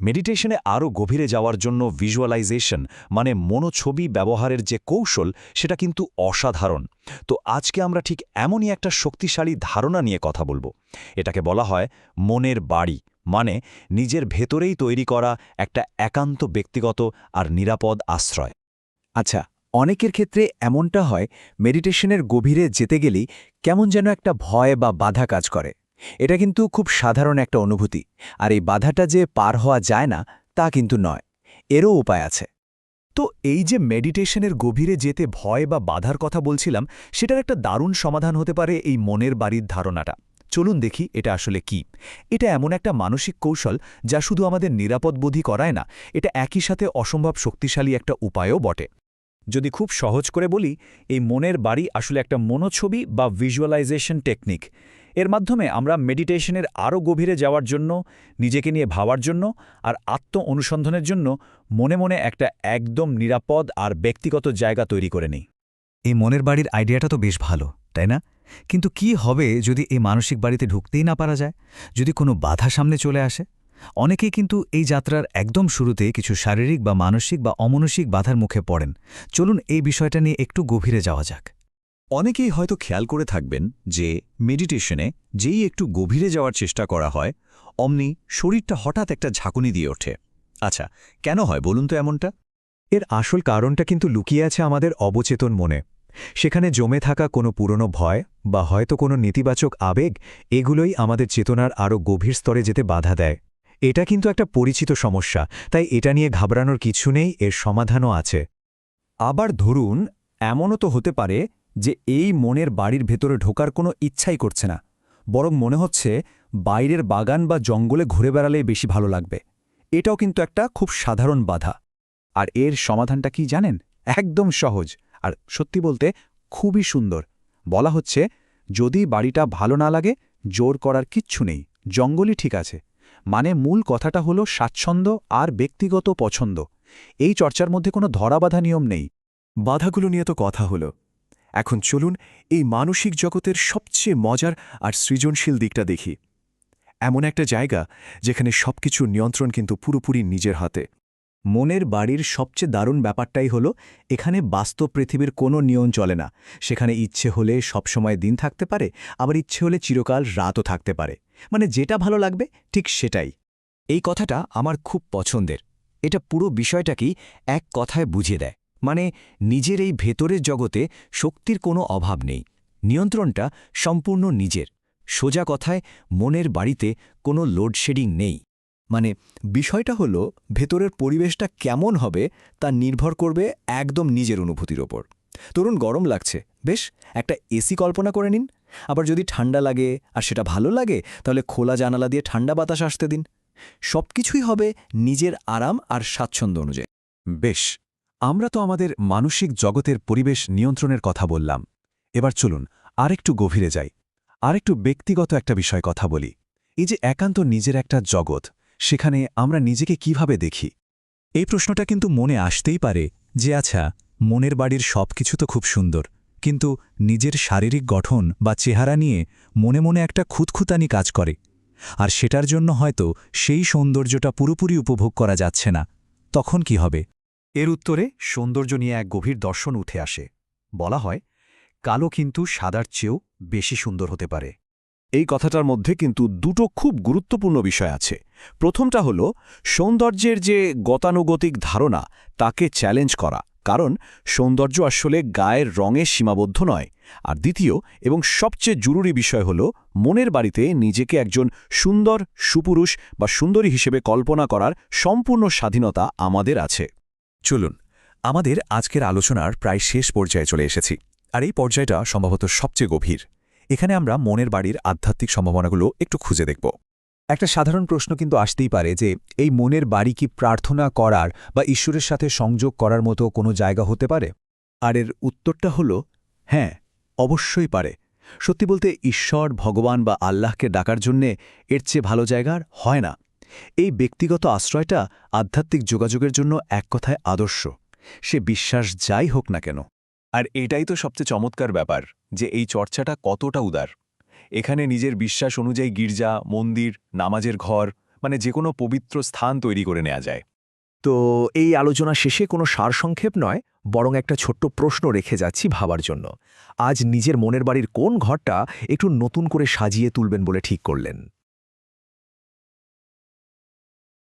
মেডিটেশনে আরও গভীরে যাওয়ার জন্য ভিজুয়ালাইজেশন মানে মনোছবি ব্যবহারের যে কৌশল সেটা কিন্তু অসাধারণ। তো আজকে আমরা ঠিক এমনই একটা শক্তিশালী ধারণা নিয়ে কথা বলবো। এটাকে বলা হয় মনের বাড়ি, মানে নিজের ভেতরেই তৈরি করা একটা একান্ত ব্যক্তিগত আর নিরাপদ আশ্রয়। আচ্ছা, অনেকের ক্ষেত্রে এমনটা হয়, মেডিটেশনের গভীরে যেতে গেলেই কেমন যেন একটা ভয় বা বাধা কাজ করে। এটা কিন্তু খুব সাধারণ একটা অনুভূতি, আর এই বাধাটা যে পার হওয়া যায় না তা কিন্তু নয়, এরও উপায় আছে। তো এই যে মেডিটেশনের গভীরে যেতে ভয় বা বাধার কথা বলছিলাম, সেটার একটা দারুণ সমাধান হতে পারে এই মনের বাড়ির ধারণাটা। চলুন দেখি এটা আসলে কি। এটা এমন একটা মানসিক কৌশল যা শুধু আমাদের নিরাপদবোধই করায় না, এটা একই সাথে অসম্ভব শক্তিশালী একটা উপায়ও বটে। যদি খুব সহজ করে বলি, এই মনের বাড়ি আসলে একটা মনোছবি বা ভিজুয়ালাইজেশন টেকনিক। এর মাধ্যমে আমরা মেডিটেশনের আরও গভীরে যাওয়ার জন্য, নিজেকে নিয়ে ভাবার জন্য আর আত্ম অনুসন্ধানের জন্য মনে মনে একটা একদম নিরাপদ আর ব্যক্তিগত জায়গা তৈরি করে নিই। এই মনের বাড়ির আইডিয়াটা তো বেশ ভালো, তাই না? কিন্তু কি হবে যদি এই মানসিক বাড়িতে ঢুকতেই না পারা যায়, যদি কোনো বাধা সামনে চলে আসে? অনেকেই কিন্তু এই যাত্রার একদম শুরুতে কিছু শারীরিক বা মানসিক বা অমানসিক বাধার মুখে পড়েন। চলুন এই বিষয়টা নিয়ে একটু গভীরে যাওয়া যাক। অনেকেই হয়তো খেয়াল করে থাকবেন যে মেডিটেশনে যেই একটু গভীরে যাওয়ার চেষ্টা করা হয়, অমনি শরীরটা হঠাৎ একটা ঝাঁকুনি দিয়ে ওঠে। আচ্ছা, কেন হয় বলুন তো এমনটা? এর আসল কারণটা কিন্তু লুকিয়ে আছে আমাদের অবচেতন মনে। সেখানে জমে থাকা কোনো পুরনো ভয় বা হয়তো কোনো নেতিবাচক আবেগ, এগুলোই আমাদের চেতনার আরও গভীর স্তরে যেতে বাধা দেয়। এটা কিন্তু একটা পরিচিত সমস্যা, তাই এটা নিয়ে ঘাবড়ানোর কিছু নেই, এর সমাধানও আছে। আবার ধরুন, এমনও তো হতে পারে যে এই মনের বাড়ির ভেতরে ঢোকার কোনো ইচ্ছাই করছে না, বরং মনে হচ্ছে বাইরের বাগান বা জঙ্গলে ঘুরে বেড়ালেই বেশি ভালো লাগবে। এটাও কিন্তু একটা খুব সাধারণ বাধা। আর এর সমাধানটা কি জানেন? একদম সহজ, আর সত্যি বলতে খুবই সুন্দর। বলা হচ্ছে, যদি বাড়িটা ভালো না লাগে, জোর করার কিচ্ছু নেই, জঙ্গলই ঠিক আছে। মানে মূল কথাটা হলো স্বাচ্ছন্দ্য আর ব্যক্তিগত পছন্দ। এই চর্চার মধ্যে কোনো ধরাবাধা নিয়ম নেই। বাধাগুলো নিয়ে তো কথা হলো, এখন চলুন এই মানসিক জগতের সবচেয়ে মজার আর সৃজনশীল দিকটা দেখি। এমন একটা জায়গা যেখানে সবকিছুর নিয়ন্ত্রণ কিন্তু পুরোপুরি নিজের হাতে। মনের বাড়ির সবচেয়ে দারুণ ব্যাপারটাই হলো, এখানে বাস্তব পৃথিবীর কোনো নিয়ম চলে না। সেখানে ইচ্ছে হলে সবসময় দিন থাকতে পারে, আবার ইচ্ছে হলে চিরকাল রাতও থাকতে পারে। মানে যেটা ভালো লাগবে ঠিক সেটাই। এই কথাটা আমার খুব পছন্দের। এটা পুরো বিষয়টাকেই এক কথায় বুঝিয়ে দেয়। মানে নিজের এই ভেতরের জগতে শক্তির কোনো অভাব নেই, নিয়ন্ত্রণটা সম্পূর্ণ নিজের। সোজা কথায়, মনের বাড়িতে কোনো লোডশেডিং নেই। মানে বিষয়টা হলো, ভেতরের পরিবেশটা কেমন হবে তা নির্ভর করবে একদম নিজের অনুভূতির ওপর। ধরুন গরম লাগছে, বেশ, একটা এসি কল্পনা করে নিন। আবার যদি ঠান্ডা লাগে আর সেটা ভালো লাগে, তাহলে খোলা জানালা দিয়ে ঠান্ডা বাতাস আসতে দিন। সবকিছুই হবে নিজের আরাম আর স্বাচ্ছন্দ্য অনুযায়ী। বেশ, আমরা তো আমাদের মানসিক জগতের পরিবেশ নিয়ন্ত্রণের কথা বললাম। এবার চলুন আরেকটু গভীরে যাই, আরেকটু ব্যক্তিগত একটা বিষয় কথা বলি। এই যে একান্ত নিজের একটা জগৎ, সেখানে আমরা নিজেকে কিভাবে দেখি? এই প্রশ্নটা কিন্তু মনে আসতেই পারে যে আচ্ছা, মনের বাড়ির সবকিছু তো খুব সুন্দর, কিন্তু নিজের শারীরিক গঠন বা চেহারা নিয়ে মনে মনে একটা খুঁতখুঁতানি কাজ করে, আর সেটার জন্য হয়তো সেই সৌন্দর্যটা পুরোপুরি উপভোগ করা যাচ্ছে না। তখন কি হবে? এর উত্তরে সৌন্দর্য নিয়ে এক গভীর দর্শন উঠে আসে। বলা হয়, কালো কিন্তু সাদার চেয়েও বেশি সুন্দর হতে পারে। এই কথাটার মধ্যে কিন্তু দুটো খুব গুরুত্বপূর্ণ বিষয় আছে। প্রথমটা হলো সৌন্দর্যের যে গতানুগতিক ধারণা, তাকে চ্যালেঞ্জ করা, কারণ সৌন্দর্য আসলে গায়ের রঙে সীমাবদ্ধ নয়। আর দ্বিতীয় এবং সবচেয়ে জরুরি বিষয় হলো, মনের বাড়িতে নিজেকে একজন সুন্দর, সুপুরুষ বা সুন্দরী হিসেবে কল্পনা করার সম্পূর্ণ স্বাধীনতা আমাদের আছে। চলুন, আমাদের আজকের আলোচনার প্রায় শেষ পর্যায়ে চলে এসেছি, আর এই পর্যায়টা সম্ভবত সবচেয়ে গভীর। এখানে আমরা মনের বাড়ির আধ্যাত্মিক সম্ভাবনাগুলো একটু খুঁজে দেখব। একটা সাধারণ প্রশ্ন কিন্তু আসতেই পারে যে এই মনের বাড়ি কি প্রার্থনা করার বা ঈশ্বরের সাথে সংযোগ করার মতো কোনো জায়গা হতে পারে? আর এর উত্তরটা হলো হ্যাঁ, অবশ্যই পারে। সত্যি বলতে ঈশ্বর, ভগবান বা আল্লাহকে ডাকার জন্যে এর চেয়ে ভালো জায়গা আর হয় না। এই ব্যক্তিগত আশ্রয়টা আধ্যাত্মিক যোগাযোগের জন্য এক কথায় আদর্শ, সে বিশ্বাস যাই হোক না কেন। আর এটাই তো সবচেয়ে চমৎকার ব্যাপার, যে এই চর্চাটা কতটা উদার। এখানে নিজের বিশ্বাস অনুযায়ী গির্জা, মন্দির, নামাজের ঘর মানে যে কোনো পবিত্র স্থান তৈরি করে নেওয়া যায়। তো এই আলোচনা শেষে কোনো সারসংক্ষেপ নয়, বরং একটা ছোট্ট প্রশ্ন রেখে যাচ্ছি ভাবার জন্য। আজ নিজের মনের বাড়ির কোন ঘরটা একটু নতুন করে সাজিয়ে তুলবেন বলে ঠিক করলেন?